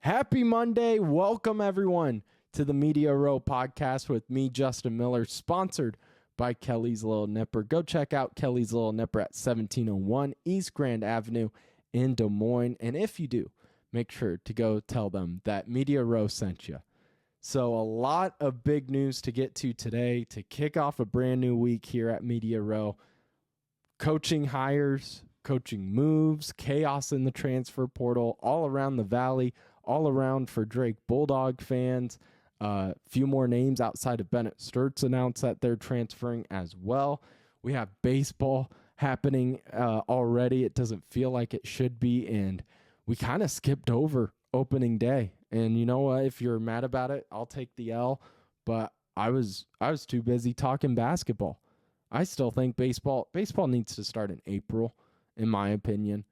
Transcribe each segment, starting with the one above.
Happy Monday. Welcome, everyone, to the Media Row podcast with me, Justin Miller, sponsored by Kelly's Little Nipper. Go check out Kelly's Little Nipper at 1701 East Grand Avenue in Des Moines. And if you do, make sure to go tell them that Media Row sent you. So a lot of big news to get to today to kick off a brand new week here at Media Row. Coaching hires, coaching moves, chaos in the transfer portal, all around the valley, all around for Drake Bulldog fans. Few more names outside of Bennett Sturts announced that they're transferring as well. We have baseball happening already. It doesn't feel like it should be, and we kind of skipped over opening day. And you know what? If you're mad about it, I'll take the L. But I was too busy talking basketball. I still think baseball needs to start in April, in my opinion.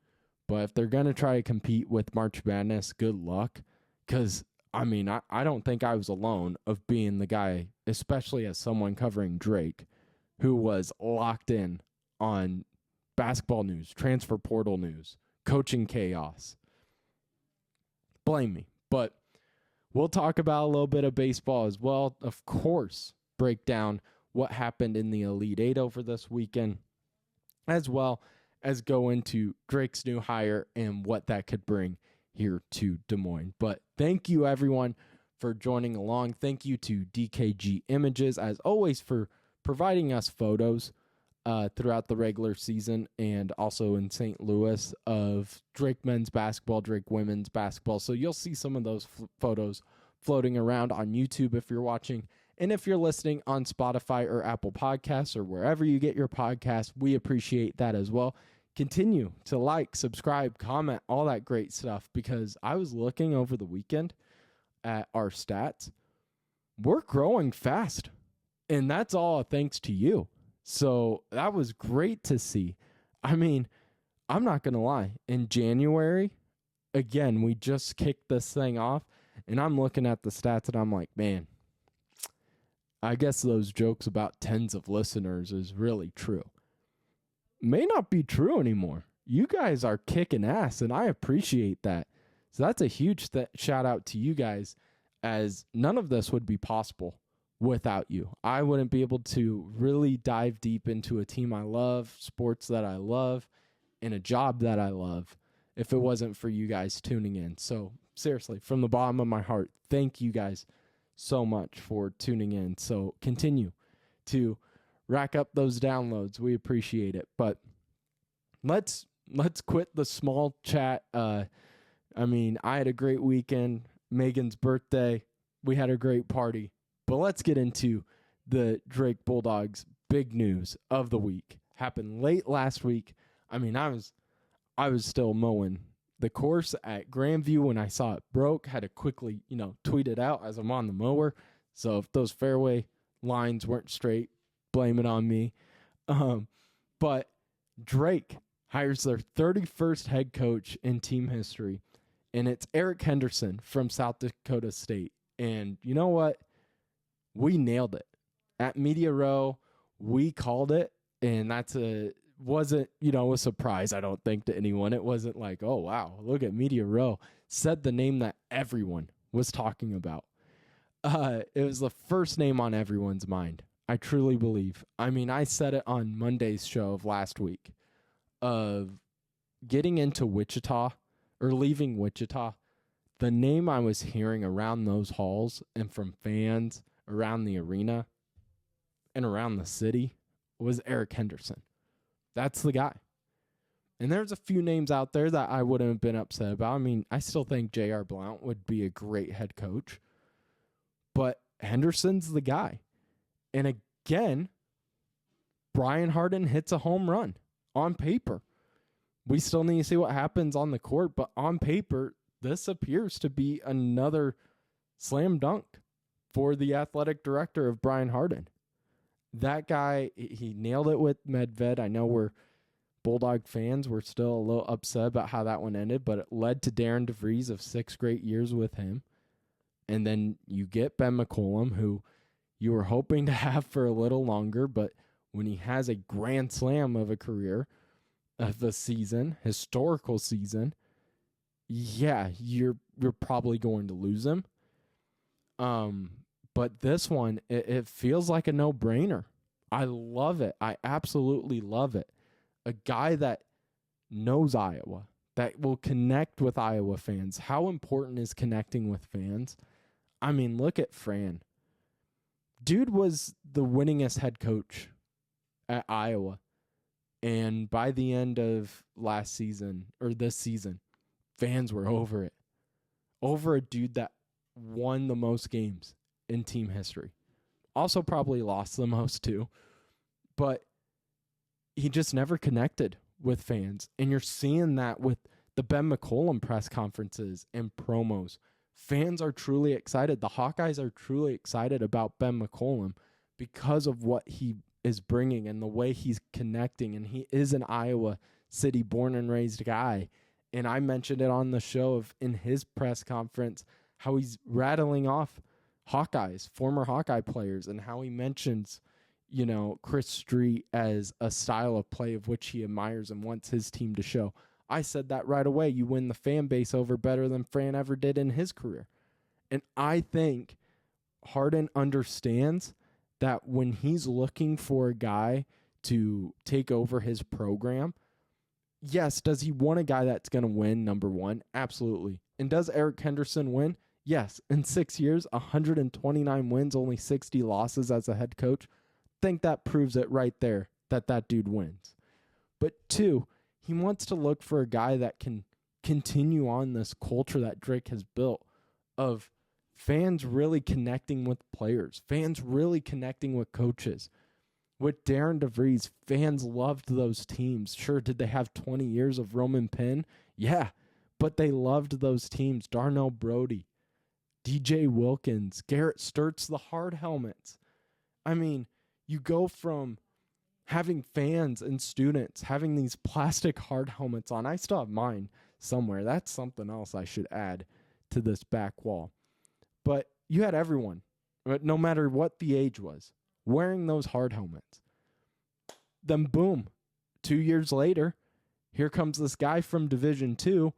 But if they're going to try to compete with March Madness, good luck. Because, I don't think I was alone of being the guy, especially as someone covering Drake, who was locked in on basketball news, transfer portal news, coaching chaos. Blame me. But we'll talk about a little bit of baseball as well. Of course, break down what happened in the Elite Eight over this weekend, as well as go into Drake's new hire and what that could bring here to Des Moines. But thank you, everyone, for joining along. Thank you to DKG Images, as always, for providing us photos throughout the regular season and also in St. Louis of Drake men's basketball, Drake women's basketball. So you'll see some of those photos floating around on YouTube if you're watching. And if you're listening on Spotify or Apple Podcasts or wherever you get your podcasts, we appreciate that as well. Continue to like, subscribe, comment, all that great stuff, because I was looking over the weekend at our stats. We're growing fast, and that's all thanks to you. So that was great to see. I'm not going to lie. In January, again, we just kicked this thing off, and I'm looking at the stats, and I'm like, man, I guess those jokes about tens of listeners is really true. May not be true anymore. You guys are kicking ass, and I appreciate that. So that's a huge shout out to you guys, as none of this would be possible without you. I wouldn't be able to really dive deep into a team I love, sports that I love, and a job that I love if it wasn't for you guys tuning in. So seriously, from the bottom of my heart, thank you guys so much for tuning in. So continue to rack up those downloads. We appreciate it. But let's quit the small chat. I had a great weekend. Megan's birthday. We had a great party. But let's get into the Drake Bulldogs big news of the week. Happened late last week. I was still mowing the course at Grandview when I saw it broke. Had to quickly, tweet it out as I'm on the mower. So if those fairway lines weren't straight, blame it on me. But Drake hires their 31st head coach in team history, and it's Eric Henderson from South Dakota State. And you know what? We nailed it. At Media Row, we called it, and wasn't a surprise, I don't think, to anyone. It wasn't like, oh, wow, look at Media Row. Said the name that everyone was talking about. It was the first name on everyone's mind. I truly believe. I said it on Monday's show of last week of getting into Wichita or leaving Wichita. The name I was hearing around those halls and from fans around the arena and around the city was Eric Henderson. That's the guy. And there's a few names out there that I wouldn't have been upset about. I still think J.R. Blount would be a great head coach. But Henderson's the guy. And again, Brian Harden hits a home run on paper. We still need to see what happens on the court, but on paper, this appears to be another slam dunk for the athletic director of Brian Harden. That guy, he nailed it with Medved. I know we're Bulldog fans. We're still a little upset about how that one ended, but it led to Darren DeVries of 6 great years with him. And then you get Ben McCollum, who you were hoping to have for a little longer, but when he has a grand slam of a career, of the season, historical season, yeah, you're probably going to lose him. But this one, it feels like a no-brainer. I love it. I absolutely love it. A guy that knows Iowa, that will connect with Iowa fans. How important is connecting with fans? I mean, look at Fran. Dude was the winningest head coach at Iowa. And by the end of last season, or this season, fans were over it. Over a dude that won the most games in team history. Also probably lost the most too. But he just never connected with fans. And you're seeing that with the Ben McCollum press conferences and promos. Fans are truly excited. The Hawkeyes are truly excited about Ben McCollum because of what he is bringing and the way he's connecting. And he is an Iowa City born and raised guy. And I mentioned it on the show of in his press conference how he's rattling off Hawkeyes, former Hawkeye players, and how he mentions, Chris Street as a style of play of which he admires and wants his team to show. I said that right away. You win the fan base over better than Fran ever did in his career. And I think Harden understands that when he's looking for a guy to take over his program, yes, does he want a guy that's going to win, number one? Absolutely. And does Eric Henderson win? Yes. In 6 years, 129 wins, only 60 losses as a head coach. Think that proves it right there that dude wins. But two, he wants to look for a guy that can continue on this culture that Drake has built of fans really connecting with players, fans really connecting with coaches. With Darren DeVries, fans loved those teams. Sure, did they have 20 years of Roman Penn? Yeah, but they loved those teams. Darnell Brody, DJ Wilkins, Garrett Sturtz, the hard helmets. I mean, you go from having fans and students having these plastic hard helmets on. I still have mine somewhere. That's something else I should add to this back wall. But you had everyone, no matter what the age was, wearing those hard helmets. Then boom, 2 years later, here comes this guy from Division II,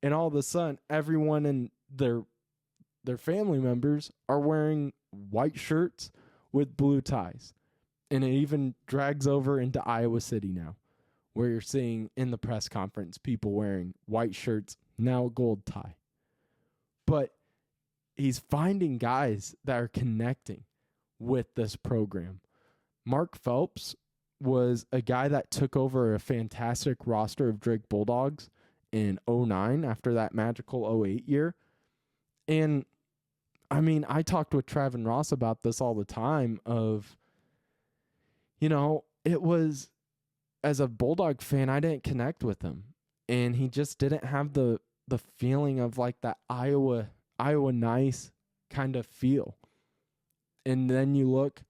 and all of a sudden, everyone and their family members are wearing white shirts with blue ties. And it even drags over into Iowa City now, where you're seeing in the press conference people wearing white shirts, now a gold tie. But he's finding guys that are connecting with this program. Mark Phelps was a guy that took over a fantastic roster of Drake Bulldogs in 2009 after that magical 2008 year. And, I mean, I talked with Travin Ross about this all the time of, it was, as a Bulldog fan, I didn't connect with him. And he just didn't have the feeling of like that Iowa nice kind of feel. And then you look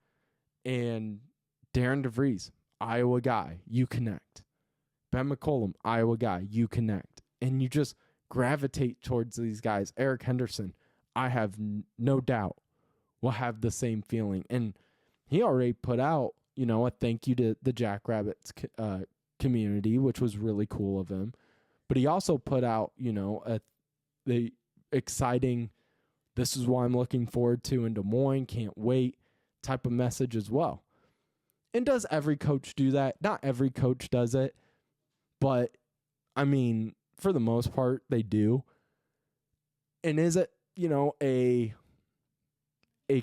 and Darren DeVries, Iowa guy, you connect. Ben McCollum, Iowa guy, you connect. And you just gravitate towards these guys. Eric Henderson, I have no doubt, will have the same feeling. And he already put out, a thank you to the Jackrabbits community, which was really cool of him. But he also put out, the exciting, this is what I'm looking forward to in Des Moines, can't wait type of message as well. And does every coach do that? Not every coach does it, but I mean, for the most part, they do. And is it, a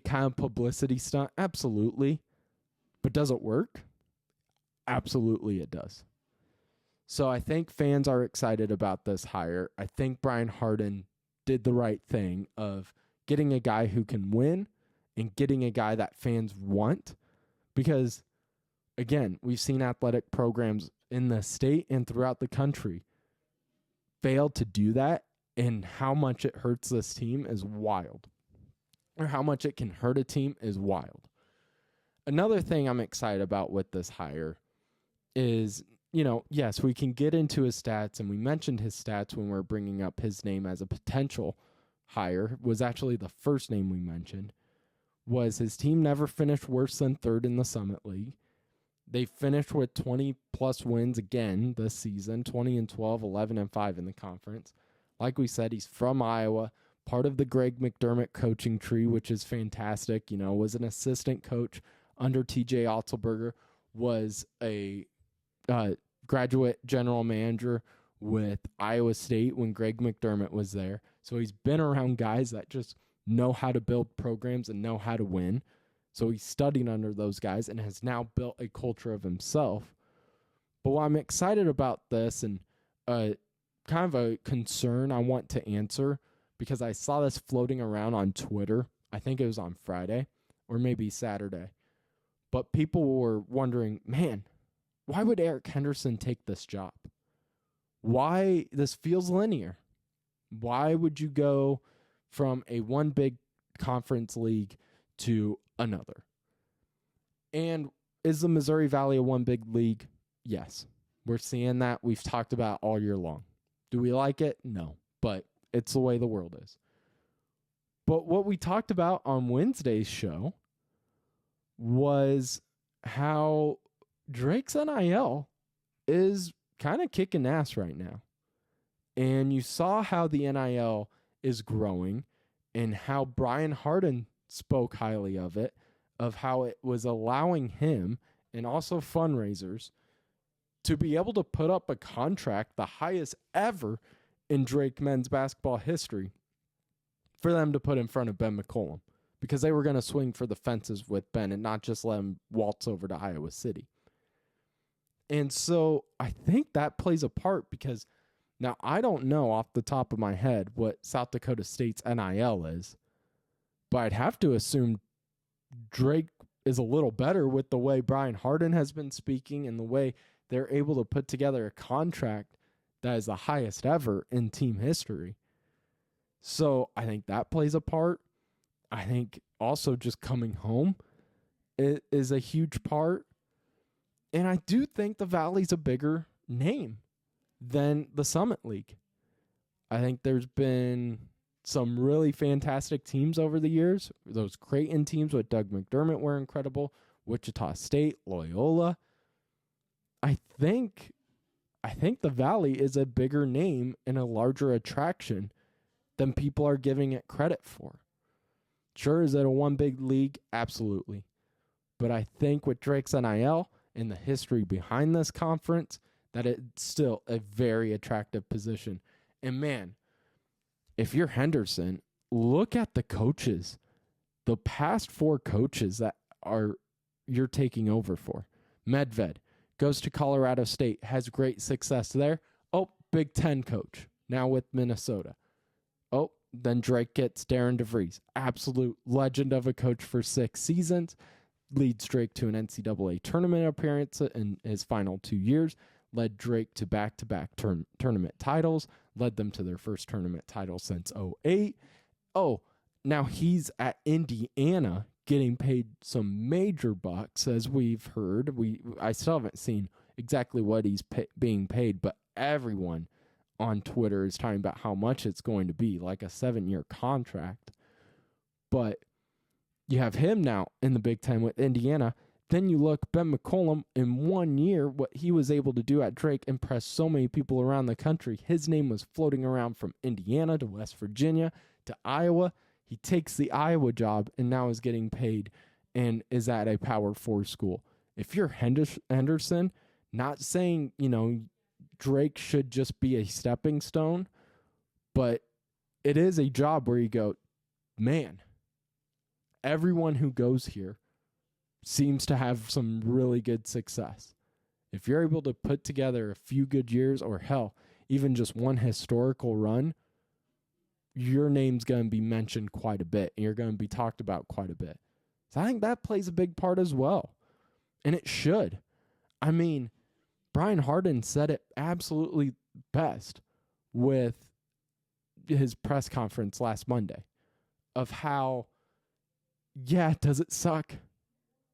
kind of publicity stunt? Absolutely. But does it work? Absolutely it does. So I think fans are excited about this hire. I think Brian Harden did the right thing of getting a guy who can win and getting a guy that fans want. Because, again, we've seen athletic programs in the state and throughout the country fail to do that, and how much it hurts this team is wild. Or how much it can hurt a team is wild. Another thing I'm excited about with this hire is, yes, we can get into his stats, and we mentioned his stats when we're bringing up his name as a potential hire, was actually the first name we mentioned, was his team never finished worse than third in the Summit League. They finished with 20-plus wins again this season, 20-12, 11-5 in the conference. Like we said, he's from Iowa, part of the Greg McDermott coaching tree, which is fantastic. Was an assistant coach under TJ Otzelberger, was a graduate general manager with Iowa State when Greg McDermott was there. So he's been around guys that just know how to build programs and know how to win. So he's studied under those guys and has now built a culture of himself. But what I'm excited about this, and kind of a concern I want to answer, because I saw this floating around on Twitter. I think it was on Friday or maybe Saturday. But people were wondering, man, why would Eric Henderson take this job? Why? This feels linear. Why would you go from a one big conference league to another? And is the Missouri Valley a one big league? Yes. We're seeing that. We've talked about all year long. Do we like it? No. But it's the way the world is. But what we talked about on Wednesday's show was how Drake's NIL is kind of kicking ass right now. And you saw how the NIL is growing and how Brian Harden spoke highly of it, of how it was allowing him and also fundraisers to be able to put up a contract, the highest ever in Drake men's basketball history, for them to put in front of Ben McCollum, because they were going to swing for the fences with Ben and not just let him waltz over to Iowa City. And so I think that plays a part, because now I don't know off the top of my head what South Dakota State's NIL is, but I'd have to assume Drake is a little better with the way Brian Harden has been speaking and the way they're able to put together a contract that is the highest ever in team history. So I think that plays a part. I think also just coming home is a huge part. And I do think the Valley's a bigger name than the Summit League. I think there's been some really fantastic teams over the years. Those Creighton teams with Doug McDermott were incredible. Wichita State, Loyola. I think the Valley is a bigger name and a larger attraction than people are giving it credit for. Sure, is it a one big league? Absolutely. But I think with Drake's NIL and the history behind this conference, that it's still a very attractive position. And man, if you're Henderson, look at the coaches. The past 4 coaches that you're taking over for. Medved goes to Colorado State, has great success there. Oh, Big Ten coach, now with Minnesota. Oh, then Drake gets Darren DeVries, absolute legend of a coach for 6 seasons, leads Drake to an NCAA tournament appearance in his final 2 years, led Drake to back-to-back tournament titles, led them to their first tournament title since 2008. Oh, now he's at Indiana getting paid some major bucks, as we've heard. I still haven't seen exactly what he's being paid, but everyone on Twitter is talking about how much it's going to be, like a 7-year contract. But you have him now in the Big Ten with Indiana. Then you look, Ben McCollum, in 1 year, what he was able to do at Drake impressed so many people around the country. His name was floating around from Indiana to West Virginia to Iowa. He takes the Iowa job and now is getting paid and is at a Power 4 school. If you're Henderson, not saying, Drake should just be a stepping stone, but it is a job where you go, man, everyone who goes here seems to have some really good success. If you're able to put together a few good years, or hell, even just one historical run, your name's going to be mentioned quite a bit, and you're going to be talked about quite a bit. So I think that plays a big part as well. And it should. I mean, Brian Harden said it absolutely best with his press conference last Monday of how, does it suck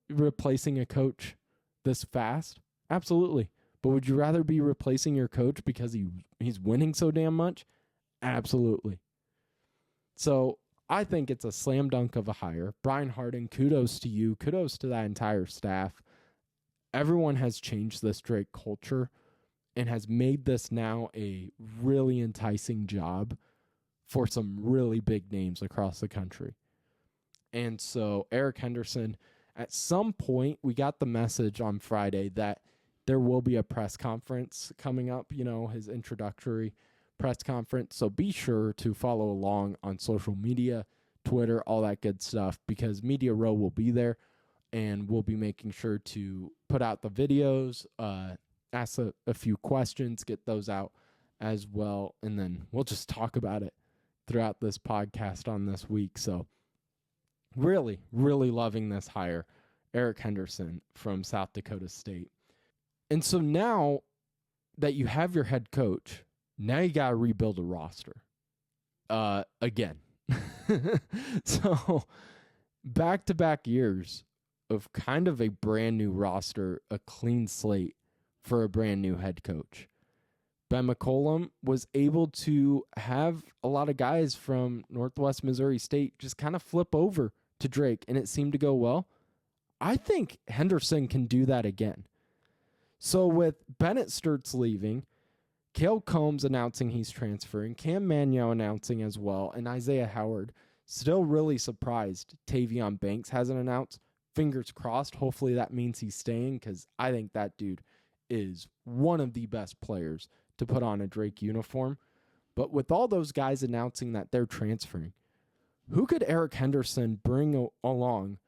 replacing a coach this fast? Absolutely. But would you rather be replacing your coach because he's winning so damn much? Absolutely. So I think it's a slam dunk of a hire. Brian Harden, kudos to you. Kudos to that entire staff. Everyone has changed this Drake culture, and has made this now a really enticing job for some really big names across the country. And so Eric Henderson, at some point, we got the message on Friday that there will be a press conference coming up, his introductory press conference. So be sure to follow along on social media, Twitter, all that good stuff, because Media Row will be there, and we'll be making sure to put out the videos, ask a few questions, get those out as well, and then we'll just talk about it throughout this podcast on this week. So really, really loving this hire, Eric Henderson from South Dakota State. And so now that you have your head coach, now you got to rebuild a roster again. So back-to-back years of kind of a brand new roster, a clean slate for a brand new head coach. Ben McCollum was able to have a lot of guys from Northwest Missouri State just kind of flip over to Drake, and it seemed to go well. I think Henderson can do that again. So with Bennett Sturts leaving, Cale Combs announcing he's transferring, Cam Manyo announcing as well, and Isaiah Howard, still really surprised Tavion Banks hasn't announced. Fingers crossed. Hopefully that means he's staying, because I think that dude is one of the best players to put on a Drake uniform. But with all those guys announcing that they're transferring, who could Eric Henderson bring along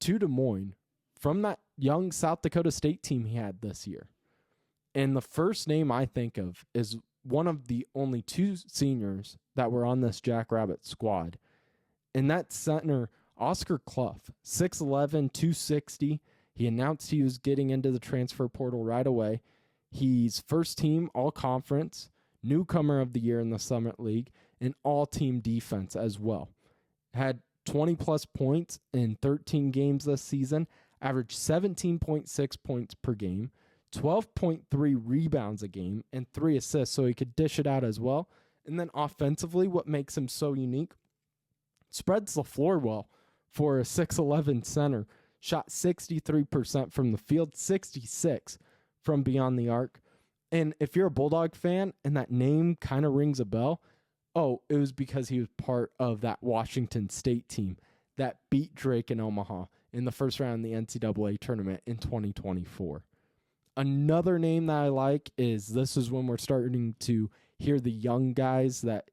to Des Moines from that young South Dakota State team he had this year? And the first name I think of is one of the only two seniors that were on this Jackrabbit squad. And that's center Oscar Clough, 6'11", 260. He announced he was getting into the transfer portal right away. He's first team all-conference, newcomer of the year in the Summit League, and all-team defense as well. Had 20-plus points in 13 games this season, averaged 17.6 points per game, 12.3 rebounds a game, and 3 assists, so he could dish it out as well. And then offensively, what makes him so unique, spreads the floor well for a 6'11 center. Shot 63% from the field, 66% from beyond the arc. And if you're a Bulldog fan and that name kind of rings a bell, it was because he was part of that Washington State team that beat Drake in Omaha in the first round of the NCAA tournament in 2024. Another name that I like is, this is when we're starting to hear the young guys that,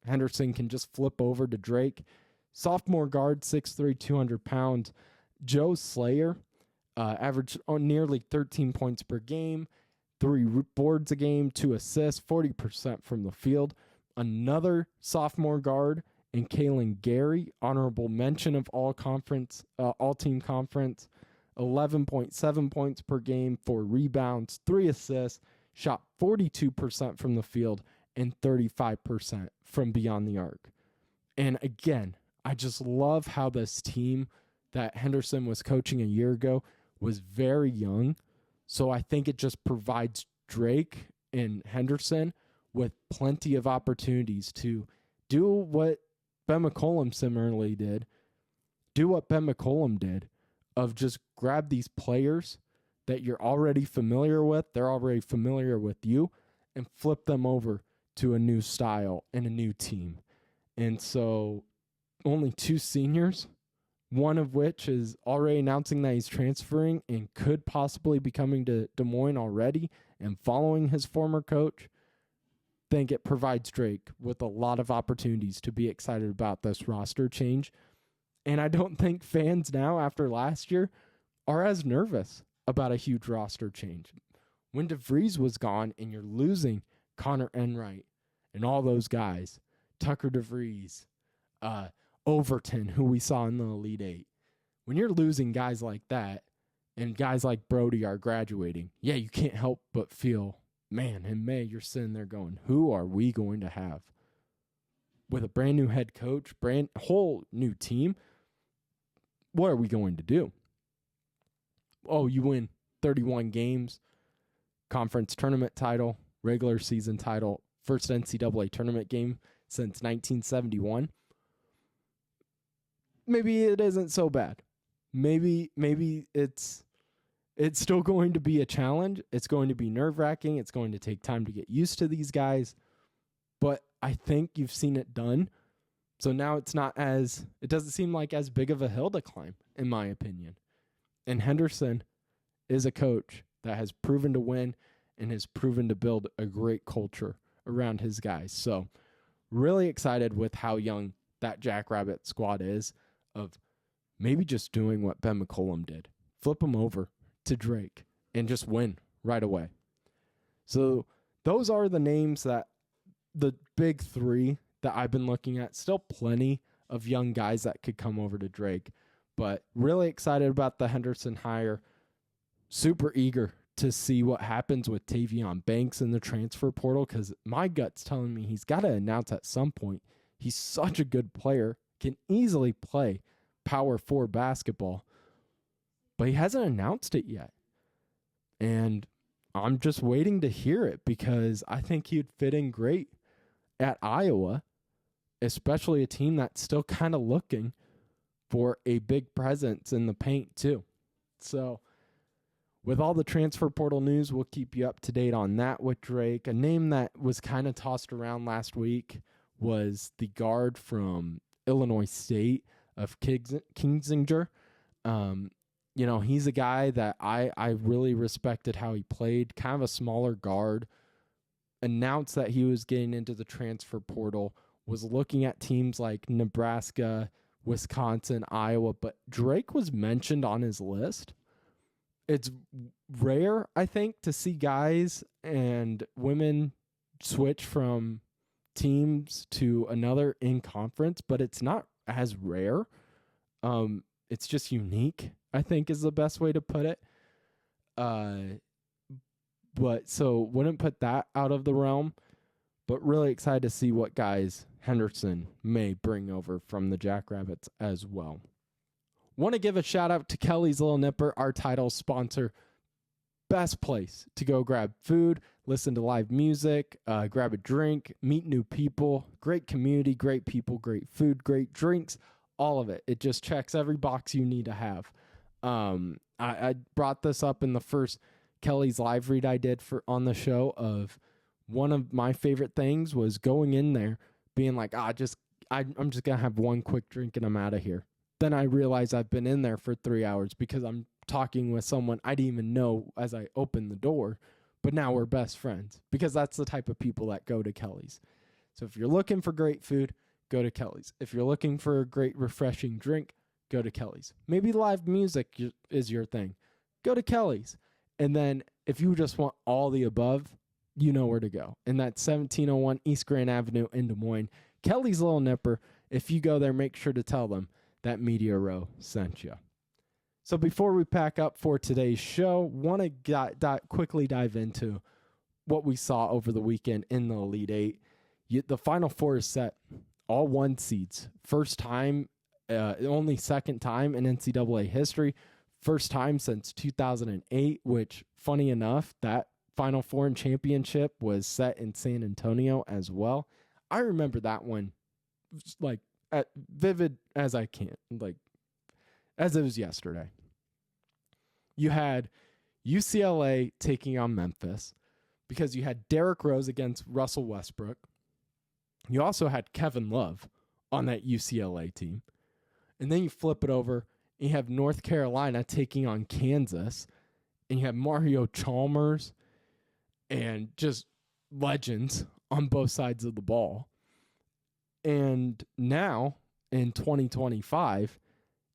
Henderson can just flip over to Drake. Sophomore guard, 6'3", 200 pounds. Joe Slayer, averaged nearly 13 points per game, 3 boards a game, 2 assists, 40% from the field. Another sophomore guard in Kalen Gary, honorable mention of all-team conference, 11.7 points per game, 4 rebounds, 3 assists, shot 42% from the field, and 35% from beyond the arc. And again, I just love how this team that Henderson was coaching a year ago was very young. So I think it just provides Drake and Henderson with plenty of opportunities to do what Ben McCollum similarly did, of just grab these players that you're already familiar with, they're already familiar with you, and flip them over to a new style and a new team. And so only 2 seniors, one of which is already announcing that he's transferring and could possibly be coming to Des Moines already and following his former coach. I think it provides Drake with a lot of opportunities to be excited about this roster change. And I don't think fans now, after last year, are as nervous about a huge roster change. When DeVries was gone and you're losing Connor Enright and all those guys, Tucker DeVries, Overton, who we saw in the Elite Eight. When you're losing guys like that and guys like Brody are graduating, you can't help but feel, man, in May, you're sitting there going, who are we going to have? With a brand new head coach, whole new team, what are we going to do? You win 31 games, conference tournament title, regular season title, first NCAA tournament game since 1971. Maybe it isn't so bad. Maybe it's It's still going to be a challenge. It's going to be nerve-wracking. It's going to take time to get used to these guys. But I think you've seen it done. So now it doesn't seem like as big of a hill to climb, in my opinion. And Henderson is a coach that has proven to win and has proven to build a great culture around his guys. So really excited with how young that Jackrabbit squad is, of maybe just doing what Ben McCollum did. Flip him over to Drake and just win right away. So those are the names the big three that I've been looking at. Still plenty of young guys that could come over to Drake, but really excited about the Henderson hire. Super eager to see what happens with Tavion Banks in the transfer portal, because my gut's telling me he's got to announce at some point. He's such a good player, can easily play power 4 basketball, but he hasn't announced it yet. And I'm just waiting to hear it, because I think he'd fit in great at Iowa, especially a team that's still kind of looking for a big presence in the paint too. So with all the transfer portal news, we'll keep you up to date on that with Drake. A name that was kind of tossed around last week was the guard from Illinois State of Kingsinger. He's a guy that I really respected how he played, kind of a smaller guard. Announced that he was getting into the transfer portal, was looking at teams like Nebraska, Wisconsin, Iowa, but Drake was mentioned on his list. It's rare, I think, to see guys and women switch from teams to another in conference, but it's not as rare. It's just unique, I think, is the best way to put it. But so wouldn't put that out of the realm, but really excited to see what guys Henderson may bring over from the Jackrabbits as well. Want to give a shout out to Kelly's Little Nipper, our title sponsor. Best place to go grab food, listen to live music, grab a drink, meet new people. Great community, great people, great food, great drinks, all of it. It just checks every box you need to have. I brought this up in the first Kelly's live read I did on the show, of one of my favorite things was going in there being like, I'm just going to have one quick drink and I'm out of here. Then I realized I've been in there for 3 hours because I'm talking with someone I didn't even know as I opened the door, but now we're best friends, because that's the type of people that go to Kelly's. So if you're looking for great food, go to Kelly's. If you're looking for a great refreshing drink, go to Kelly's. Maybe live music is your thing. Go to Kelly's. And then if you just want all the above, you know where to go. And that's 1701 East Grand Avenue in Des Moines. Kelly's Little Nipper. If you go there, make sure to tell them that Media Row sent you. So before we pack up for today's show, want to quickly dive into what we saw over the weekend in the Elite Eight. The Final Four is set. All 1 seeds. First time, only second time in NCAA history. First time since 2008, which, funny enough, that Final Four and championship was set in San Antonio as well. I remember that one like vivid as I can, like as it was yesterday. You had UCLA taking on Memphis because you had Derrick Rose against Russell Westbrook. You also had Kevin Love on that UCLA team. And then you flip it over and you have North Carolina taking on Kansas. And you have Mario Chalmers and just legends on both sides of the ball. And now in 2025,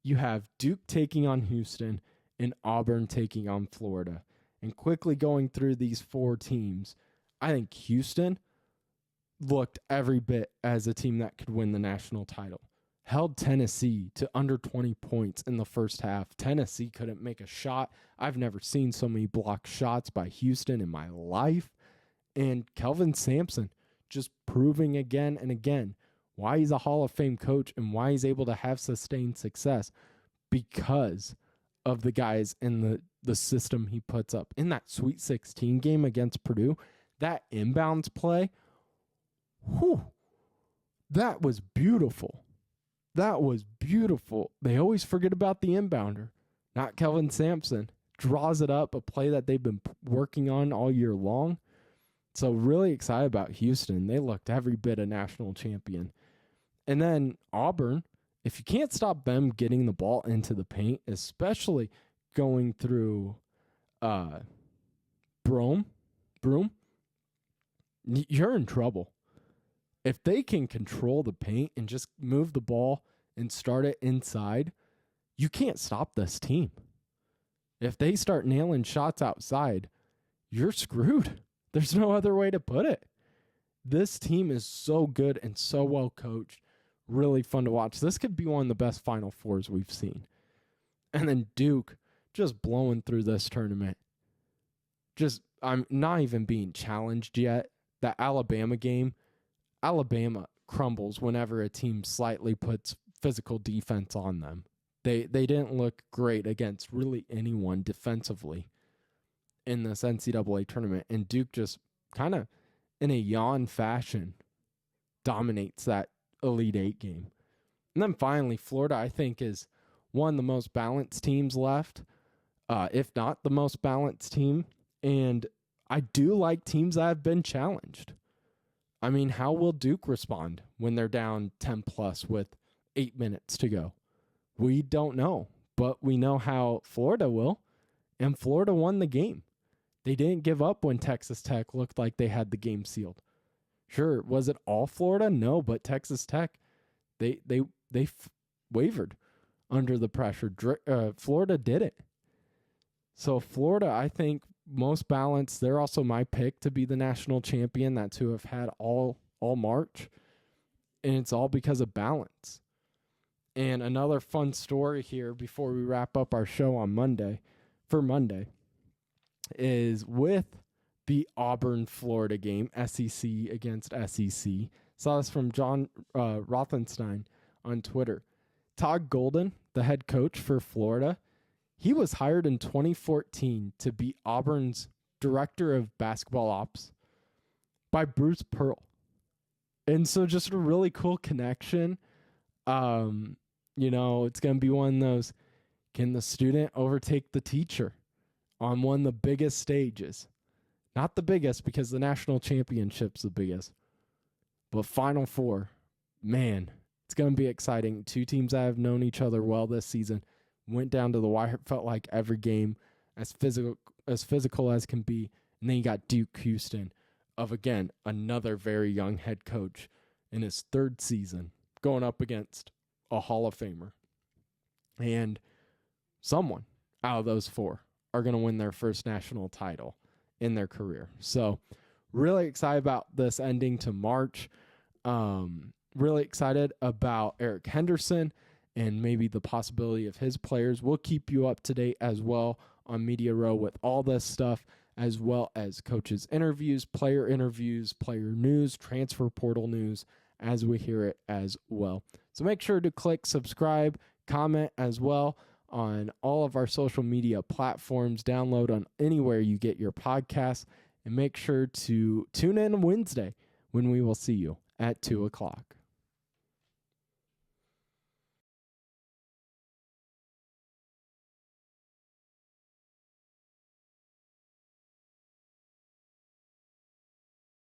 you have Duke taking on Houston and Auburn taking on Florida. And quickly going through these 4 teams, I think Houston looked every bit as a team that could win the national title. Held Tennessee to under 20 points in the first half. Tennessee couldn't make a shot. I've never seen so many blocked shots by Houston in my life. And Kelvin Sampson just proving again and again why he's a Hall of Fame coach and why he's able to have sustained success, because of the guys in the system he puts up. In that Sweet 16 game against Purdue, that inbounds play, that was beautiful. That was beautiful. They always forget about the inbounder, not Kelvin Sampson. draws it up, a play that they've been working on all year long. So really excited about Houston. They looked every bit a national champion. And then Auburn, if you can't stop them getting the ball into the paint, especially going through Broome, you're in trouble. If they can control the paint and just move the ball and start it inside, you can't stop this team. If they start nailing shots outside, you're screwed. There's no other way to put it. This team is so good and so well coached. Really fun to watch. This could be one of the best Final Fours we've seen. And then Duke just blowing through this tournament. I'm not even being challenged yet. That Alabama game, Alabama crumbles whenever a team slightly puts physical defense on them. They didn't look great against really anyone defensively in this NCAA tournament, and Duke just kind of in a yawn fashion dominates that Elite Eight game. And then finally, Florida, I think, is one of the most balanced teams left, if not the most balanced team. And I do like teams that have been challenged. I mean, how will Duke respond when they're down 10 plus with 8 minutes to go? We don't know, but we know how Florida will, and Florida won the game. They didn't give up when Texas Tech looked like they had the game sealed. Sure, was it all Florida? No, but Texas Tech, they wavered under the pressure. Florida did it. So Florida, I think, most balanced. They're also my pick to be the national champion. That's who have had all March, and it's all because of balance. And another fun story here before we wrap up our show on Monday, is with the Auburn-Florida game, SEC against SEC. Saw this from John Rothenstein on Twitter. Todd Golden, the head coach for Florida, he was hired in 2014 to be Auburn's director of basketball ops by Bruce Pearl. And so just a really cool connection. It's going to be one of those, can the student overtake the teacher on one of the biggest stages? Not the biggest, because the national championship's the biggest. But Final Four, man, it's going to be exciting. Two teams that have known each other well this season went down to the wire. It felt like every game as physical as can be. And then you got Duke Houston of, again, another very young head coach in his third season going up against a Hall of Famer. And someone out of those four are going to win their first national title in their career. So really excited about this ending to March. Really excited about Eric Henderson and maybe the possibility of his players. We'll keep you up to date as well on Media Row with all this stuff, as well as coaches' interviews, player news, transfer portal news, as we hear it as well. So make sure to click subscribe, comment as well on all of our social media platforms, download on anywhere you get your podcasts, and make sure to tune in Wednesday when we will see you at 2 o'clock.